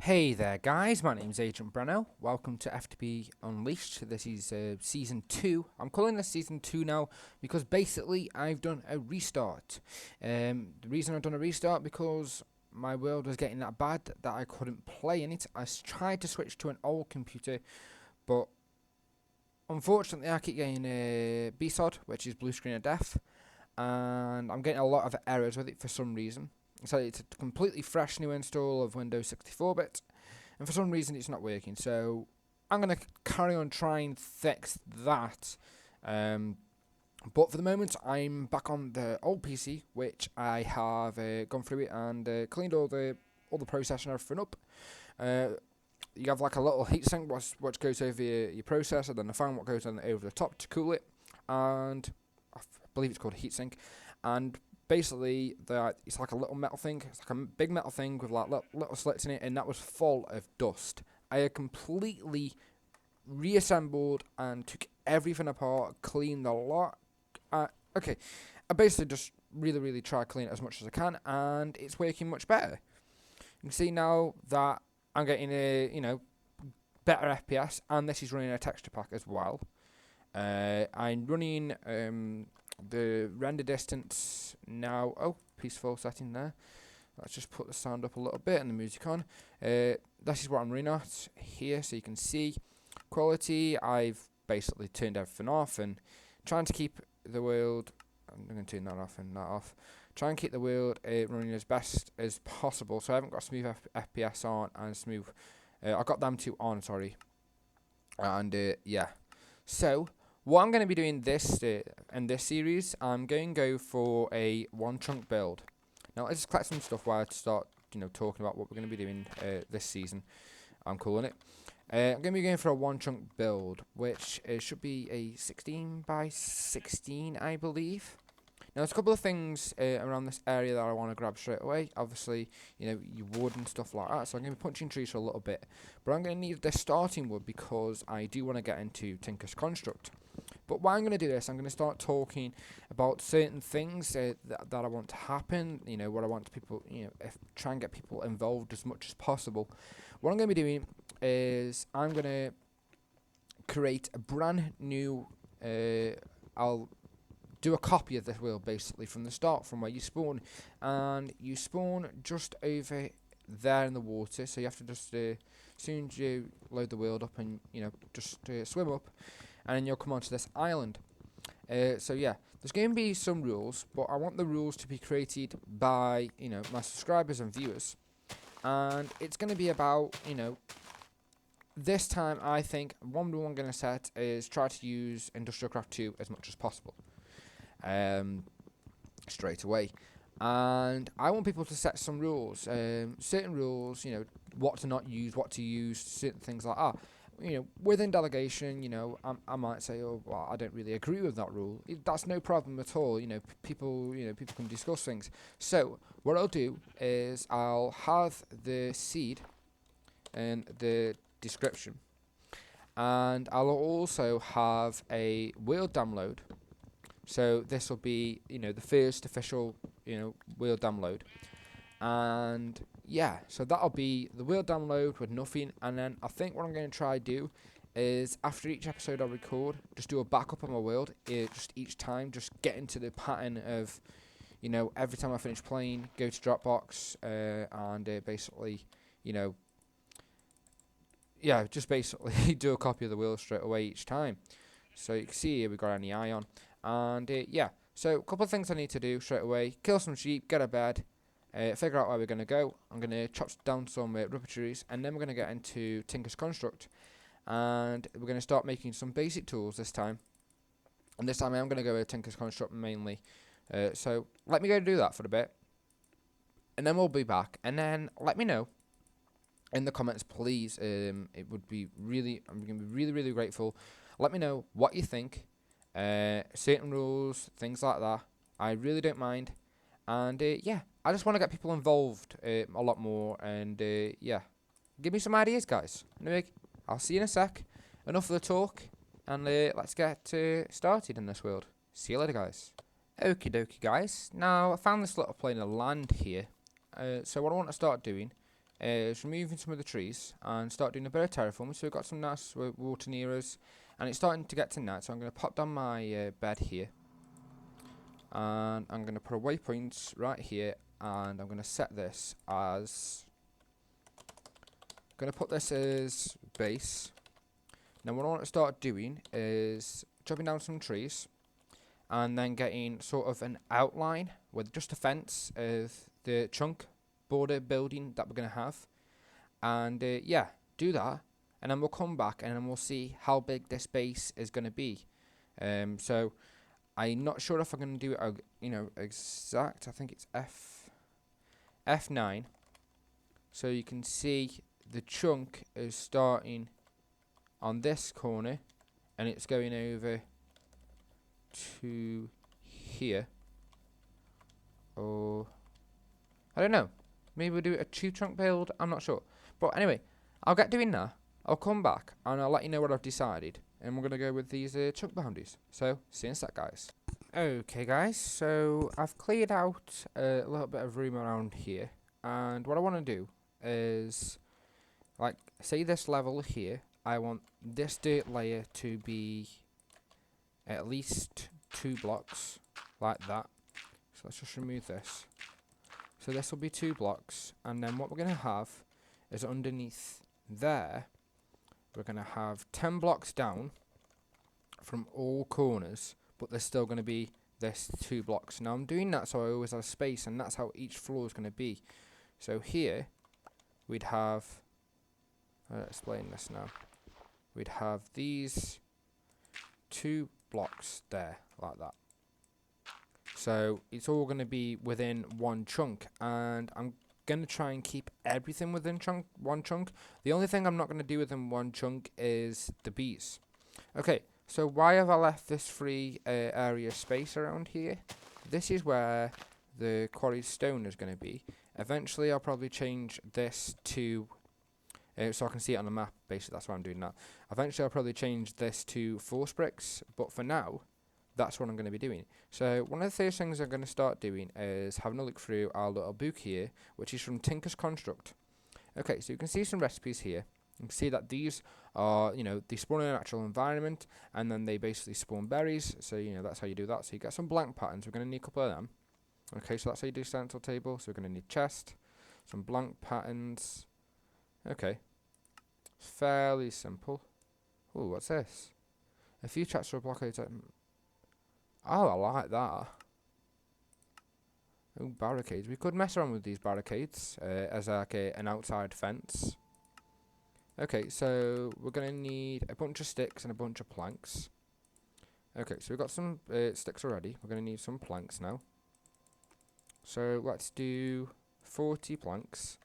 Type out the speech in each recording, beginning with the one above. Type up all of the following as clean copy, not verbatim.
Hey there guys, my name's AgentBreno. Welcome to FTB Unleashed. This is Season 2. I'm calling this Season 2 now because basically I've done a restart. The reason I've done a restart because my world was getting that bad that I couldn't play in it. Tried to switch to an old computer, but unfortunately I keep getting BSOD, which is blue screen of death, and I'm getting a lot of errors with it for some reason. So it's a completely fresh new install of Windows 64-bit, and for some reason it's not working. So I'm going to carry on trying to fix that. But for the moment, I'm back on the old PC, which I have gone through it and cleaned all the processor and everything up. You have like a little heatsink which goes over your processor, then a fan what goes on over the top to cool it, and I believe it's called a heatsink. And basically, it's like a little metal thing. It's like a big metal thing with like little slits in it, and that was full of dust. I had completely reassembled and took everything apart, cleaned a lot. Okay, I basically just really try to clean it as much as I can, and it's working much better. You can see now that I'm getting a better FPS, and this is running a texture pack as well. I'm running the render distance now. Oh, peaceful setting there. Let's just put the sound up a little bit and the music on. This is what I'm running at here, so you can see quality. I've basically turned everything off and trying to keep the world. I'm going to turn that off and that off. Try and keep the world running as best as possible. So I haven't got smooth FPS on and smooth. I got them two on, sorry. And yeah. So what I'm going to be doing in this series, I'm going to go for a one chunk build. Now let's just collect some stuff while I start, talking about what we're going to be doing this season. I'm calling it. I'm going to be going for a one chunk build, which should be a 16 by 16, I believe. Now there's a couple of things around this area that I want to grab straight away. Obviously, your wood and stuff like that. So I'm going to be punching trees for a little bit, but I'm going to need this starting wood because I do want to get into Tinker's Construct. But why I'm going to do this, I'm going to start talking about certain things that I want to happen. What I want people, try and get people involved as much as possible. What I'm going to be doing is I'm going to create a brand new. I'll do a copy of this world basically from the start, from where you spawn, and you spawn just over there in the water. So you have to just as soon as you load the world up and just swim up, and then you'll come onto this island. So yeah, there's going to be some rules, but I want the rules to be created by my subscribers and viewers, and it's going to be about this time. I think one rule I'm going to set is try to use Industrial Craft 2 as much as possible. Straight away, and I want people to set some rules, certain rules, what to not use, what to use, certain things like that. Within delegation, I might say, oh, well, I don't really agree with that rule. That's no problem at all. People can discuss things. So what I'll do is I'll have the seed in the description, and I'll also have a world download. So this will be, the first official, world download, and yeah, so that'll be the world download with nothing. And then I think what I'm going to try to do is after each episode I record, just do a backup of my world, just each time, just get into the pattern of, every time I finish playing, go to Dropbox, and basically, yeah, just basically do a copy of the world straight away each time. So you can see here we've got any eye on. And yeah, so a couple of things I need to do straight away: kill some sheep, get a bed, figure out where we're going to go. I'm going to chop down some rubber trees, and then we're going to get into Tinker's Construct, and we're going to start making some basic tools this time. And this time I'm going to go with Tinker's Construct mainly. So let me go do that for a bit, and then we'll be back. And then let me know in the comments, please. It would be I'm going to be really grateful. Let me know what you think. Certain rules, things like that, I really don't mind, and yeah, I just want to get people involved a lot more, and yeah, give me some ideas, guys. Anyway, I'll see you in a sec. Enough of the talk, and let's get started in this world. See you later, guys. Okie dokie, guys. Now I found this little plane of land here, so what I want to start doing is removing some of the trees and start doing a bit of terraforming. So we've got some nice water near us, and it's starting to get to night. So I'm going to pop down my bed here, and I'm going to put a waypoint right here, and I'm going to set this as. Going to put this as base. Now what I want to start doing is chopping down some trees, and then getting sort of an outline with just a fence of the chunk border building that we're going to have. And yeah, do that, and then we'll come back and then we'll see how big this base is going to be. So I'm not sure if I'm going to do it, exact. I think it's F9. So you can see the chunk is starting on this corner, and it's going over to here, or I don't know, maybe we'll do a 2-chunk build, I'm not sure. But anyway, I'll get doing that, I'll come back and I'll let you know what I've decided, and we're going to go with these chunk boundaries. So see you in a sec, guys. Okay guys, so I've cleared out a little bit of room around here, and what I want to do is, like, say this level here, I want this dirt layer to be at least 2 blocks, like that. So let's just remove this. So this will be 2 blocks, and then what we're going to have is underneath there, we're going to have 10 blocks down from all corners, but there's still going to be this 2 blocks. Now I'm doing that so I always have space, and that's how each floor is going to be. So here we'd have, I'll explain this now, we'd have these 2 blocks there, like that. So it's all going to be within one chunk, and I'm going to try and keep everything within one chunk. The only thing I'm not going to do within one chunk is the bees. Okay, so why have I left this free area space around here? This is where the quarried stone is going to be. Eventually I'll probably change this to so I can see it on the map. Basically that's why I'm doing that. Eventually I'll probably change this to force bricks, but for now that's what I'm going to be doing. So one of the first things I'm going to start doing is having a look through our little book here, which is from Tinker's Construct. Okay, so you can see some recipes here. You can see that these are, they spawn in a natural environment, and then they basically spawn berries. So that's how you do that. So you get some blank patterns. We're going to need a couple of them. Okay, so that's how you do stencil table. So we're going to need chest, some blank patterns. Okay, fairly simple. Oh, what's this? A few chats for a blockade. Oh, I like that. Oh, barricades. We could mess around with these barricades as like an outside fence. Okay, so we're going to need a bunch of sticks and a bunch of planks. Okay, so we've got some sticks already. We're going to need some planks now. So let's do 40 planks.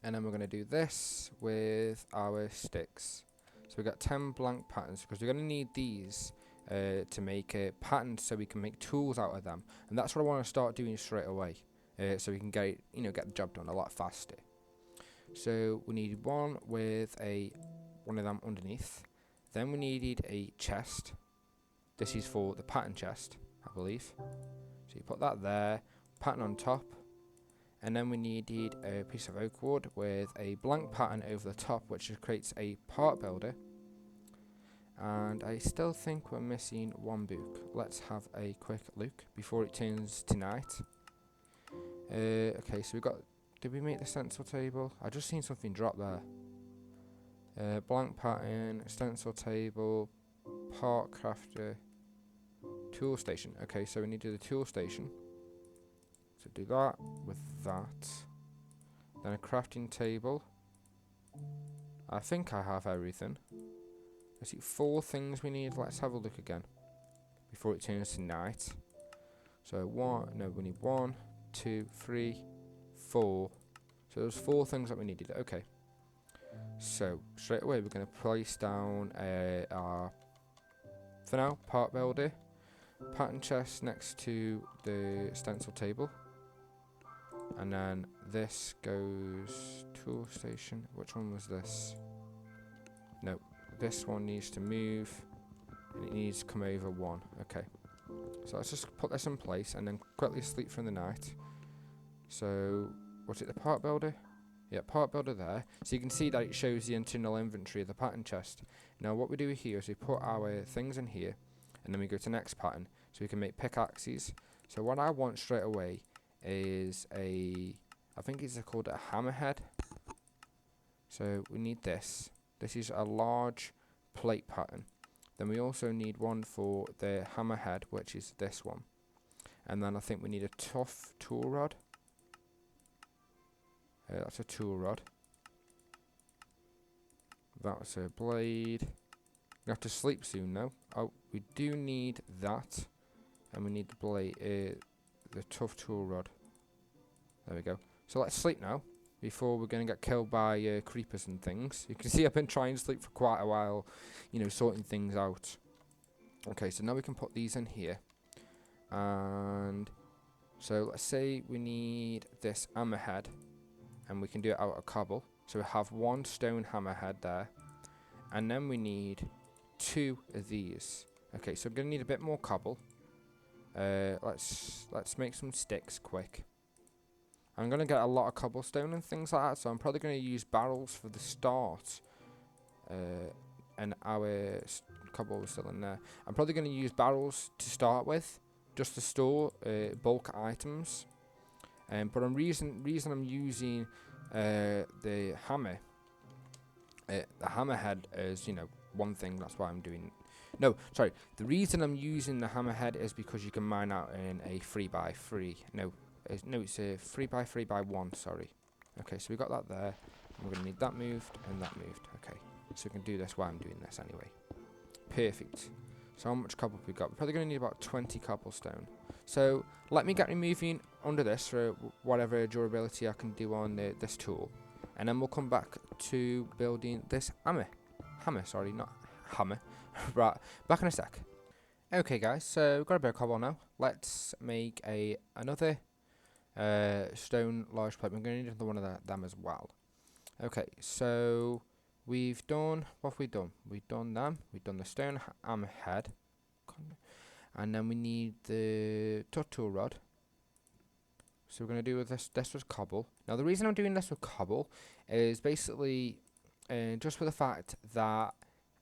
And then we're going to do this with our sticks. So we've got 10 blank patterns, because we're going to need these to make patterns so we can make tools out of them. And that's what I want to start doing straight away, so we can get the job done a lot faster. So we needed one with one of them underneath. Then we needed a chest. This is for the pattern chest, I believe. So you put that there, pattern on top. And then we needed a piece of oak wood with a blank pattern over the top, which creates a part builder. And I still think we're missing one book. Let's have a quick look before it turns to night. Okay, so we've got... Did we make the stencil table? I just seen something drop there. Blank pattern, stencil table, part crafter, tool station. Okay, so we need to do the tool station. So do that with that. Then a crafting table. I think I have everything. I see 4 things we need. Let's have a look again before it turns to night. So we need 1, 2, 3, 4. So there's 4 things that we needed. Okay. So straight away we're going to place down our, for now, part builder, pattern chest next to the stencil table, and then this goes tool station. Which one was this? No, this one needs to move, and it needs to come over 1. Okay. So let's just put this in place and then quickly sleep through the night. So, was it the part builder? Yeah, part builder there. So you can see that it shows the internal inventory of the pattern chest. Now what we do here is we put our things in here, and then we go to next pattern, so we can make pickaxes. So what I want straight away is I think it's called a hammerhead. So we need this. This is a large plate pattern. Then we also need one for the hammerhead, which is this one. And then I think we need a tough tool rod. That's a tool rod. That's a blade. We have to sleep soon though. Oh, we do need that. And we need the blade, the tough tool rod. There we go. So let's sleep now, before we're going to get killed by creepers and things. You can see I've been trying to sleep for quite a while, you know, sorting things out. Okay, so now we can put these in here. And so let's say we need this hammerhead, and we can do it out of cobble. So we have one stone hammerhead there, and then we need 2 of these. Okay, so I'm going to need a bit more cobble. Let's make some sticks quick. I'm going to get a lot of cobblestone and things like that, so I'm probably going to use barrels for the start. And our cobble was still in there. I'm probably going to use barrels to start with, just to store bulk items. But the reason I'm using the hammer, the hammerhead is, you know, one thing. That's why I'm doing. No, sorry. The reason I'm using the hammerhead is because you can mine out in a 3x3. No, it's a 3x3x1. Sorry. Okay, so we got that there. We're gonna need that moved and that moved. Okay, so we can do this while I'm doing this anyway. Perfect. So how much cobble have we got? We're probably gonna need about 20 cobblestone. So let me get removing under this for whatever durability I can do on this tool, and then we'll come back to building this hammer. Sorry, not hammer. Right, back in a sec. Okay, guys. So we've got a bit of cobble now. Let's make another stone large plate. We're going to need another one of them as well. Okay, so we've done what have we done? We've done them. We've done the stone hammerhead. And then we need the tool rod. So we're going to do with this was cobble. Now the reason I'm doing this with cobble is basically just for the fact that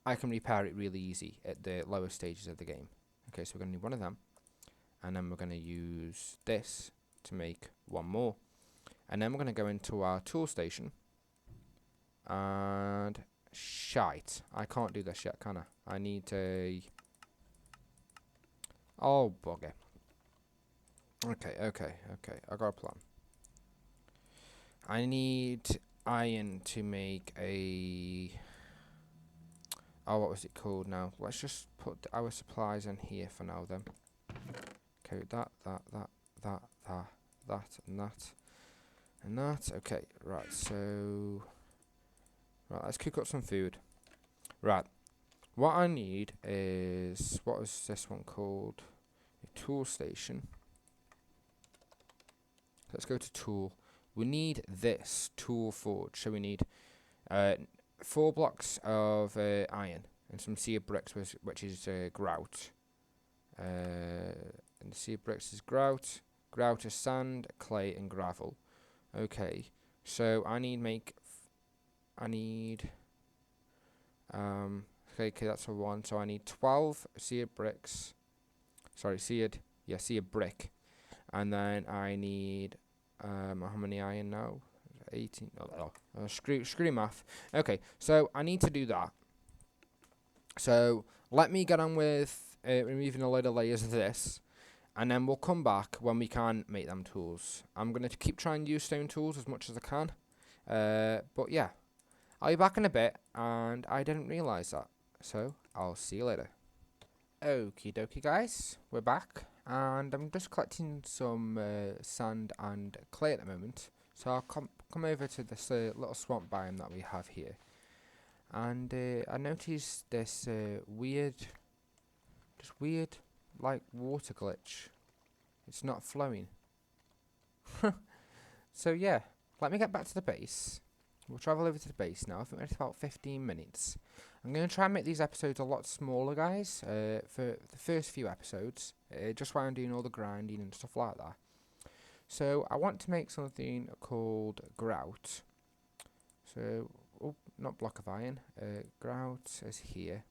I can repair it really easy at the lower stages of the game. Okay, so we're going to need one of them. And then we're going to use this to make one more. And then we're going to go into our tool station. And shite, I can't do this yet, can I? I need a... Oh, bugger. Okay, I got a plan. I need iron to make a... Oh, what was it called now? Let's just put our supplies in here for now then. Okay, that, and that. Okay, right, so... Right, let's cook up some food. Right, what I need is... What was this one called? A tool station. Let's go to tool. We need this tool forge, so we need 4 blocks of iron and some seared bricks, which is grout. And the seared bricks is grout. Grout is sand, clay, and gravel. Okay, so I need okay, that's a 1. So I need 12 seared bricks. Sorry, seared brick. And then I need how many iron now? 18. Screw math. Okay, so I need to do that. So let me get on with removing a load of layers of this, and then we'll come back when we can make them tools. I'm going to keep trying to use stone tools as much as I can. But yeah, I'll be back in a bit, and I didn't realise that. So I'll see you later. Okie dokie, guys, we're back, and I'm just collecting some sand and clay at the moment. So I'll come over to this little swamp biome that we have here, and I noticed this weird like water glitch. It's not flowing. So yeah, let me get back to the base. We'll travel over to the base now. I think it's about 15 minutes. I'm going to try and make these episodes a lot smaller, guys, for the first few episodes, just while I'm doing all the grinding and stuff like that. So I want to make something called grout. So, oh, not block of iron. Grout is here.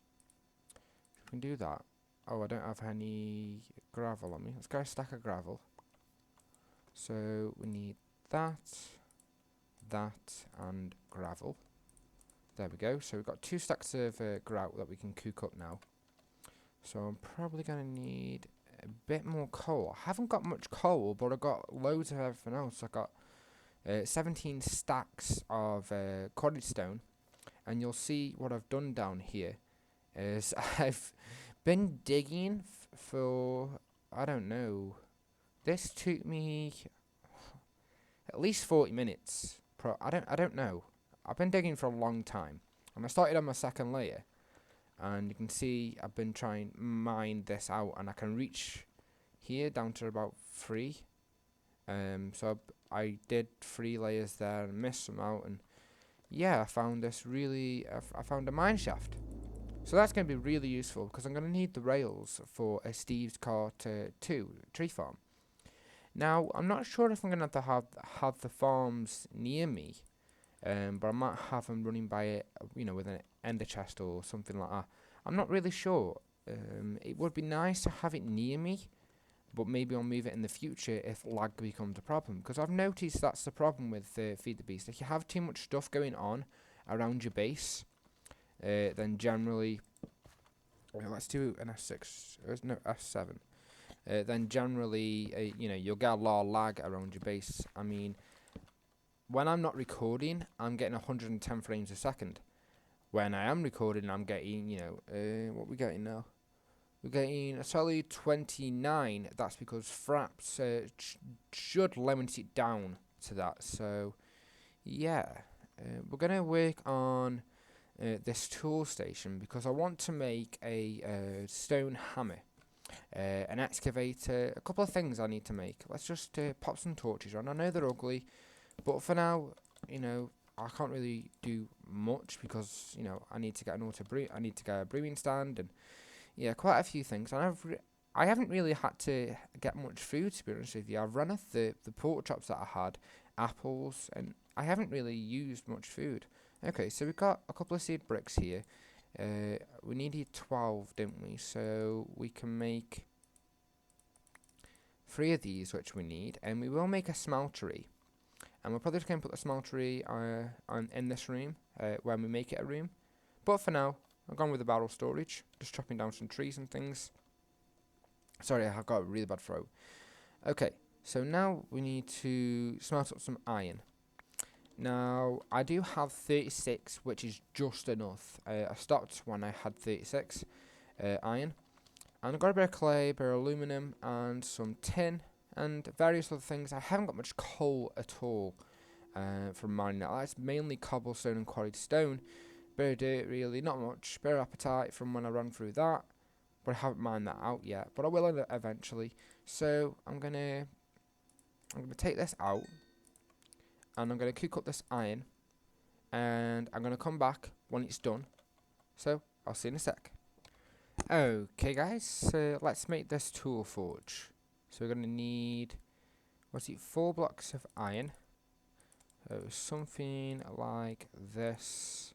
We can do that. Oh, I don't have any gravel on me. Let's get a stack of gravel. So we need that, and gravel. There we go. So we've got 2 stacks of grout that we can cook up now. So I'm probably going to need a bit more coal. I haven't got much coal, but I've got loads of everything else. I've got 17 stacks of quarried stone. And you'll see what I've done down here is I've been digging for, I don't know, this took me at least 40 minutes. I don't know. I've been digging for a long time. And I started on my second layer. And you can see I've been trying to mine this out. And I can reach here down to about 3. So I did 3 layers there and missed some out. And yeah, I found this really... I found a mine shaft. So that's going to be really useful. Because I'm going to need the rails for a Steve's Cart 2 tree farm. Now, I'm not sure if I'm going to have the farms near me, but I might have them running by it, with an ender chest or something like that. I'm not really sure. It would be nice to have it near me, but maybe I'll move it in the future if lag becomes a problem. Because I've noticed that's the problem with Feed the Beast. If you have too much stuff going on around your base, then generally... let's do an S6. No, S7. Then generally, you'll get a lot of lag around your base. I mean, when I'm not recording, I'm getting 110 frames a second. When I am recording, I'm getting, what are we getting now? We're getting a solid 29. That's because Fraps should limit it down to that. So, yeah. We're going to work on this tool station because I want to make a stone hammer. An excavator, a couple of things I need to make. Let's just pop some torches on. I know they're ugly, but for now, I can't really do much because I need to get I need to get a brewing stand and yeah, quite a few things. And I haven't really had to get much food, to be honest with you. I've run off the pork chops that I had, apples, and I haven't really used much food. Okay, so we've got a couple of seed bricks here. We needed 12, didn't we? So we can make 3 of these, which we need, and we will make a smeltery. And we're probably just going to put the smeltery in this room when we make it a room. But for now, I've gone with the barrel storage, just chopping down some trees and things. Sorry, I've got a really bad throat. Okay, so now we need to smelt up some iron. Now, I do have 36, which is just enough. I stopped when I had 36 iron. And I've got a bit of clay, a bit of aluminum, and some tin, and various other things. I haven't got much coal at all from mining that. That's mainly cobblestone and quarried stone. Bit of dirt, really, not much. Bit of appetite from when I ran through that. But I haven't mined that out yet. But I will eventually. So, I'm gonna take this out. And I'm going to cook up this iron. And I'm going to come back when it's done. So, I'll see you in a sec. Okay, guys. So, let's make this tool forge. So, we're going to need... 4 blocks of iron. Something like this.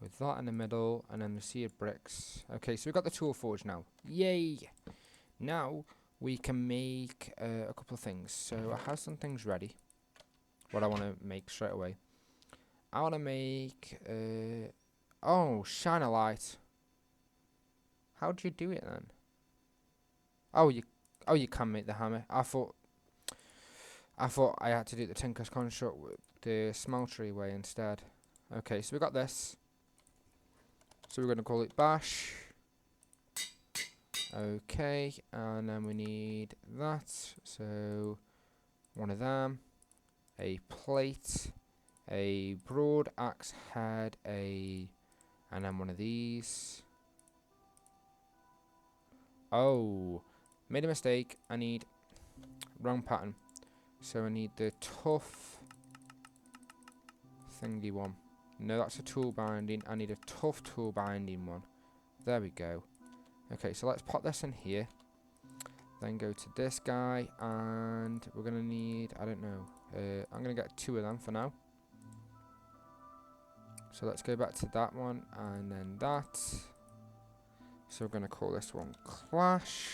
With that in the middle. And then the seed bricks. Okay, so we've got the tool forge now. Yay! Now, we can make a couple of things. So, I have some things ready. What I want to make straight away. I want to make... shine a light. How do you do it then? Oh, you can make the hammer. I thought I had to do the Tinker's Construct with the smeltery way instead. Okay, so we got this. So we're going to call it Bash. Okay, and then we need that. So, one of them. A plate, a broad axe head, and then one of these. Oh, made a mistake. I need wrong pattern. So I need the tough thingy one. No, that's a tool binding. I need a tough tool binding one. There we go. Okay, so let's pop this in here. Then go to this guy, and we're gonna need, I don't know. I'm going to get 2 of them for now. So let's go back to that one and then that. So we're going to call this one Clash.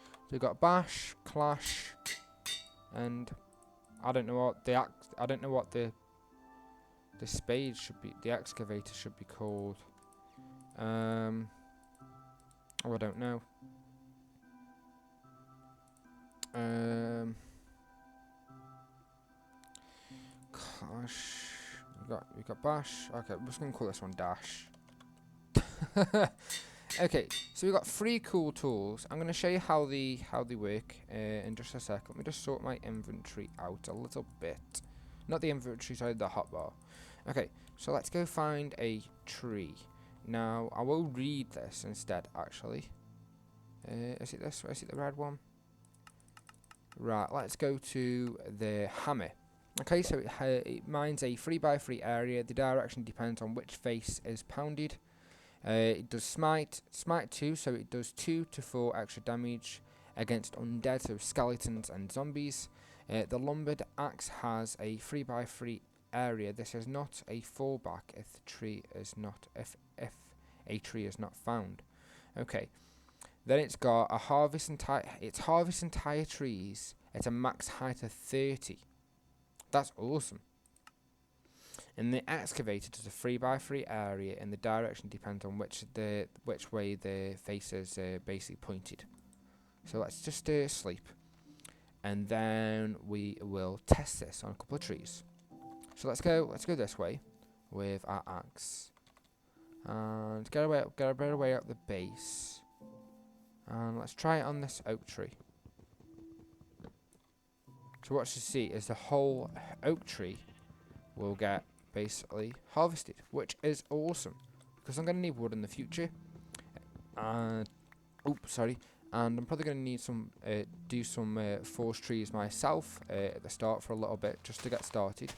So we've got Bash, Clash, and I don't know what the spade should be, the excavator should be called. Oh, I don't know. Clash. We got Bash. Okay, we're just gonna call this one Dash. Okay, so we've got 3 cool tools. I'm gonna show you how they work in just a sec. Let me just sort my inventory out a little bit. Not the inventory side, the hotbar. Okay, so let's go find a tree. Now I will read this instead. Actually, is it this? Is it the red one? Right. Let's go to the hammer. Okay, so it mines a 3x3 area. The direction depends on which face is pounded. It does smite 2, so it does 2 to 4 extra damage against undead, so skeletons and zombies. The lumbered axe has a 3x3 area. This is not a fallback if the tree is not if a tree is not found. Okay. Then it's got a harvest entire trees at a max height of 30. That's awesome. And the excavator does a 3x3 area, and the direction depends on which way the face is basically pointed. So let's just sleep, and then we will test this on a couple of trees. So let's go this way with our axe, and get a better way up the base, and let's try it on this oak tree. So what you see is the whole oak tree will get basically harvested, which is awesome because I'm going to need wood in the future. And I'm probably going to need some do some forest trees myself at the start for a little bit just to get started.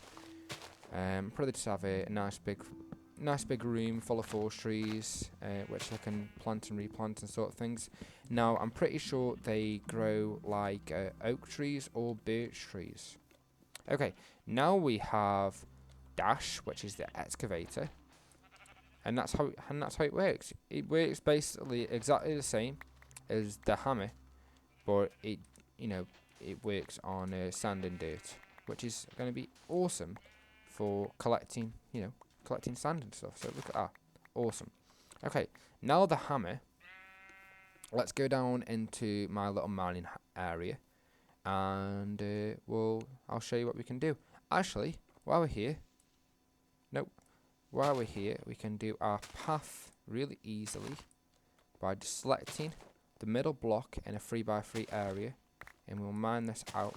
Probably just have a nice big room full of forest trees, which I can plant and replant and sort of things. Now I'm pretty sure they grow like oak trees or birch trees. Okay, now we have Dash, which is the excavator, and that's how it works. It works basically exactly the same as the hammer, but it works on sand and dirt, which is going to be awesome for collecting sand and stuff. So look at that, awesome. Okay, now the hammer. Let's go down into my little mining area, and I'll show you what we can do. Actually, while we're here, we can do our path really easily by just selecting the middle block in a 3x3 area, and we'll mine this out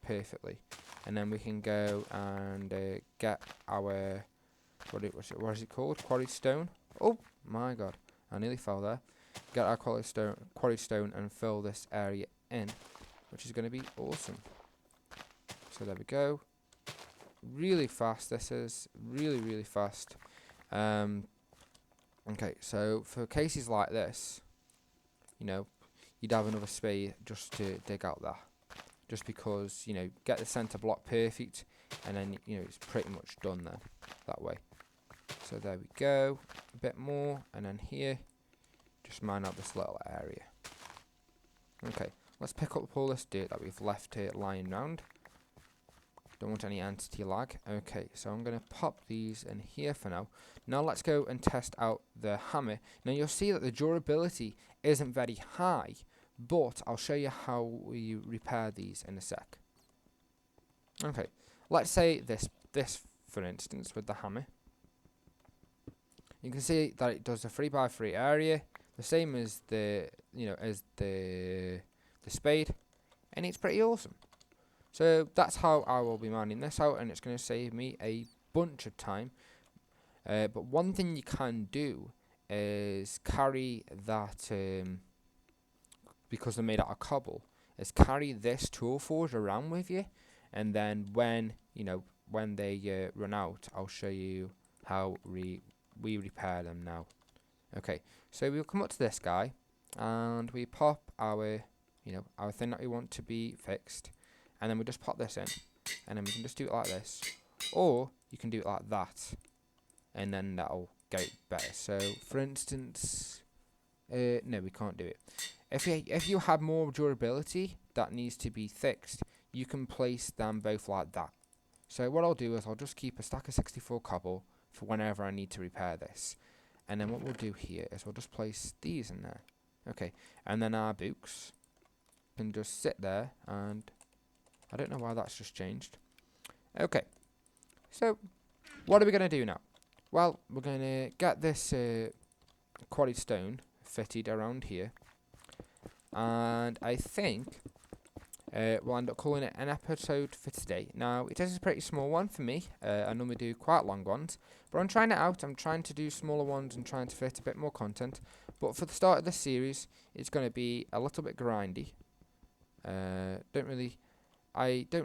perfectly. And then we can go and get our what is it called? Quarried stone. Oh my god, I nearly fell there. Get our quarried stone and fill this area in, which is going to be awesome. So there we go. Really fast. This is really fast. Okay, so for cases like this, you'd have another spade just to dig out that, just because get the center block perfect, and then it's pretty much done then that way. So there we go. A bit more, and then here, just mine out this little area. Okay, let's pick up all this dirt that we've left here lying around. Don't want any entity lag. Okay, so I'm going to pop these in here for now. Now let's go and test out the hammer. Now you'll see that the durability isn't very high, but I'll show you how we repair these in a sec. Okay, let's say this for instance with the hammer. You can see that it does a 3x3 area, the same as the spade, and it's pretty awesome. So that's how I will be mining this out, and it's going to save me a bunch of time. But one thing you can do is carry that, because they're made out of cobble, is carry this tool forge around with you, and then when they run out, I'll show you how we repair them now. Okay, so we'll come up to this guy, and we pop our thing that we want to be fixed. And then we just pop this in, and then we can just do it like this, or you can do it like that. and then that'll get it better. So, for instance, no, we can't do it. If you have more durability that needs to be fixed, you can place them both like that. So what I'll do is I'll just keep a stack of 64 cobble for whenever I need to repair this. And then what we'll do here is we'll just place these in there. Okay, and then our books can just sit there, and I don't know why that's just changed. Okay, so what are we going to do now? Well, we're going to get this quarried stone fitted around here, and I think we'll end up calling it an episode for today. Now, it is a pretty small one for me. I normally do quite long ones, but I'm trying it out. I'm trying to do smaller ones and trying to fit a bit more content. But for the start of this series, it's going to be a little bit grindy. I don't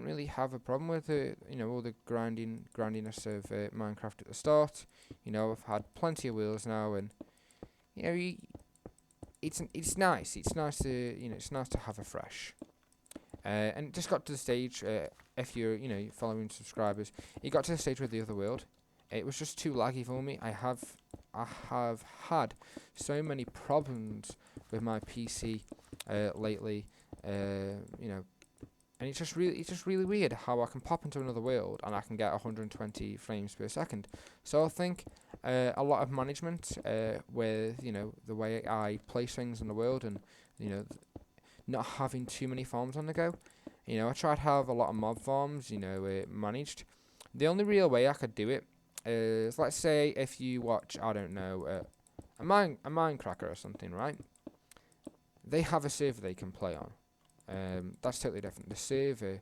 really have a problem with all the grindiness of Minecraft at the start. I've had plenty of wheels now, and it's nice. It's nice to have a fresh. And it just got to the stage, if you're, following subscribers, it got to the stage with the other world. It was just too laggy for me. I have had so many problems with my PC lately, and it's just really weird how I can pop into another world and I can get 120 frames per second. So I think a lot of management with the way I place things in the world, and not having too many farms on the go. I tried to have a lot of mob farms, managed. The only real way I could do it is, let's say if you watch, I don't know, a Minecracker or something, right? They have a server they can play on. That's totally different. The server,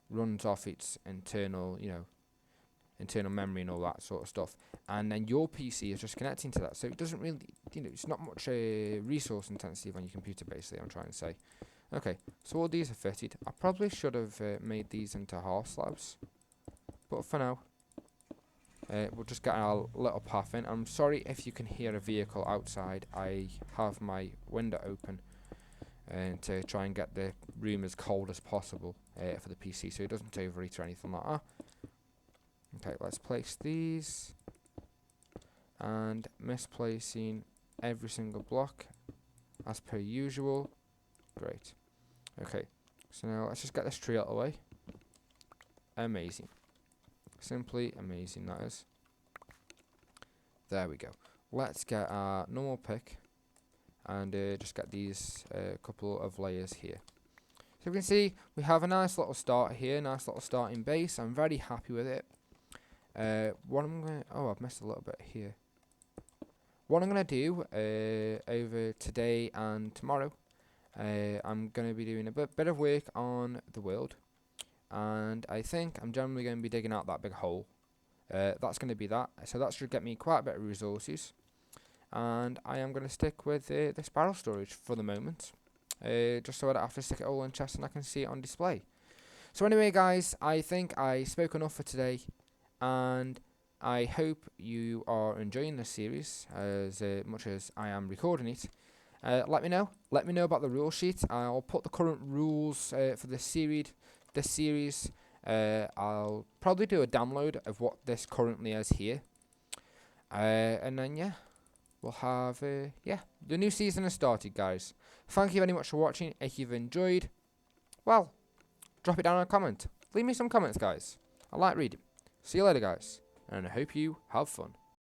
runs off its internal memory and all that sort of stuff, and then your PC is just connecting to that, so it doesn't really, it's not much resource intensive on your computer, basically, I'm trying to say. Okay, so all these are fitted. I probably should have made these into half slabs, but for now, we'll just get our little path in. I'm sorry if you can hear a vehicle outside. I have my window open to try and get the room as cold as possible for the PC, so it doesn't overheat or anything like that. Okay, let's place these, and misplacing every single block as per usual. Great. Okay, so now let's just get this tree out of the way. Amazing. Simply amazing, that is. There we go. Let's get our normal pick and just get these couple of layers here. So we can see we have a nice little start here, nice little starting base. I'm very happy with it. What I'm going to... Oh, I've missed a little bit here. What I'm going to do over today and tomorrow, I'm going to be doing a bit of work on the world. And I think I'm generally going to be digging out that big hole. That's going to be that. So that should get me quite a bit of resources. And I am going to stick with this barrel storage for the moment. Just so I don't have to stick it all in chest and I can see it on display. So anyway, guys, I think I spoke enough for today. And I hope you are enjoying this series as much as I am recording it. Let me know. Let me know about the rule sheet. I'll put the current rules for this series. I'll probably do a download of what this currently is here. And then, yeah, we'll have, the new season has started, guys. Thank you very much for watching. If you've enjoyed, well, drop it down in a comment. Leave me some comments, guys. I like reading. See you later, guys, and I hope you have fun.